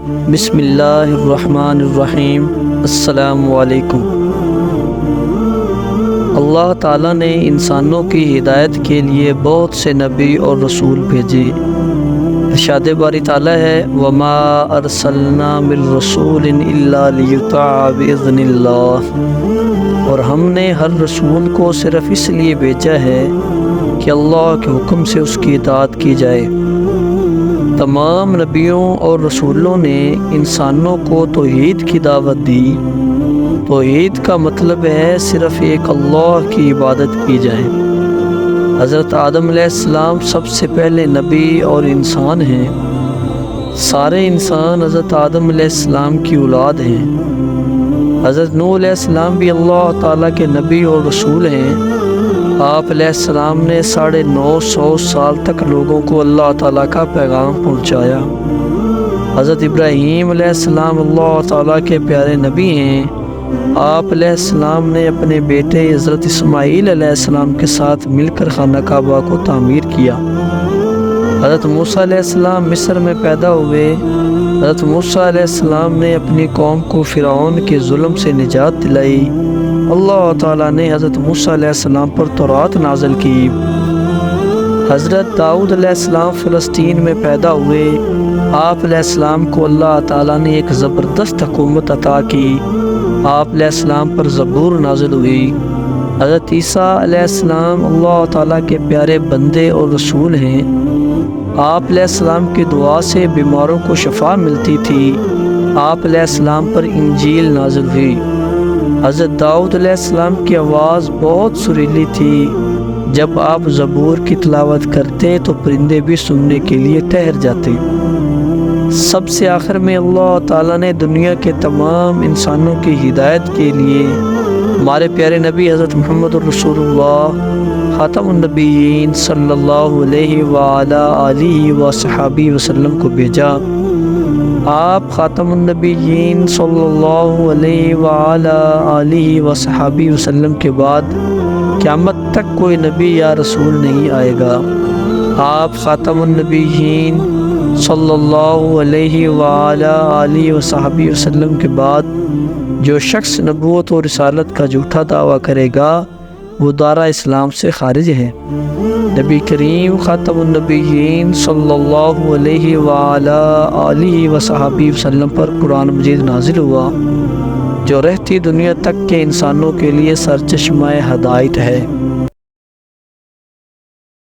بسم اللہ الرحمن الرحیم۔ السلام علیکم۔ اللہ تعالیٰ نے انسانوں کی ہدایت کے لیے بہت سے نبی اور رسول بھیجے۔ ارشاد باری تعالیٰ ہے وَمَا أَرْسَلْنَا مِن رَّسُولٍ إِلَّا لِيُطَاعَ بِإِذْنِ اللَّهِ، اور ہم نے ہر رسول کو صرف اس لیے بھیجا ہے کہ اللہ کے حکم سے اس کی اطاعت کی جائے۔ تمام نبیوں اور رسولوں نے انسانوں کو توحید کی دعوت دی۔ توحید کا مطلب ہے صرف ایک اللہ کی عبادت کی جائے۔ حضرت آدم علیہ السلام سب سے پہلے نبی اور انسان ہیں۔ سارے انسان حضرت آدم علیہ السلام کی اولاد ہیں۔ حضرت نوح علیہ السلام بھی اللہ تعالیٰ کے نبی اور رسول ہیں۔ آپ علیہ السلام نے 950 سال تک لوگوں کو اللہ تعالیٰ کا پیغام پہنچایا۔ حضرت ابراہیم علیہ السلام اللہ تعالیٰ کے پیارے نبی ہیں۔ آپ علیہ السلام نے اپنے بیٹے حضرت اسماعیل علیہ السلام کے ساتھ مل کر خانہ کعبہ کو تعمیر کیا۔ حضرت موسیٰ علیہ السلام مصر میں پیدا ہوئے۔ حضرت موسیٰ علیہ السلام نے اپنی قوم کو فرعون کے ظلم سے نجات دلائی۔ اللہ تعالیٰ نے حضرت موسیٰ علیہ السلام پر تورات نازل کی۔ حضرت داؤد علیہ السلام فلسطین میں پیدا ہوئے۔ آپ علیہ السلام کو اللہ تعالیٰ نے ایک زبردست حکومت عطا کی۔ آپ علیہ السلام پر زبور نازل ہوئی۔ حضرت عیسیٰ علیہ السلام اللہ تعالیٰ کے پیارے بندے اور رسول ہیں۔ آپ علیہ السلام کی دعا سے بیماروں کو شفا ملتی تھی۔ آپ علیہ السلام پر انجیل نازل ہوئی۔ حضرت داؤد علیہ السلام کی آواز بہت سریلی تھی۔ جب آپ زبور کی تلاوت کرتے تو پرندے بھی سننے کے لیے ٹھہر جاتے۔ سب سے آخر میں اللہ تعالیٰ نے دنیا کے تمام انسانوں کی ہدایت کے لیے ہمارے پیارے نبی حضرت محمد الرسول اللہ خاتم النبیین صلی اللہ علیہ وآلہ آلہ وصحبہ وسلم کو بھیجا۔ آپ خاتم النبیین صلی اللہ علیہ وآلہ آلہ وصحبہ وسلم کے بعد قیامت تک کوئی نبی یا رسول نہیں آئے گا۔ آپ خاتم النبیین صلی اللہ علیہ وآلہ آلہ وصحبہ وسلم کے بعد جو شخص نبوت اور رسالت کا جھوٹا دعویٰ کرے گا وہ دارہ اسلام سے خارج ہے۔ نبی کریم خاتم النبیین صلی اللہ علیہ وآلہ آلہ وصحبہ وسلم پر قرآن مجید نازل ہوا جو رہتی دنیا تک کے انسانوں کے لیے سرچشمہ ہدایت ہے۔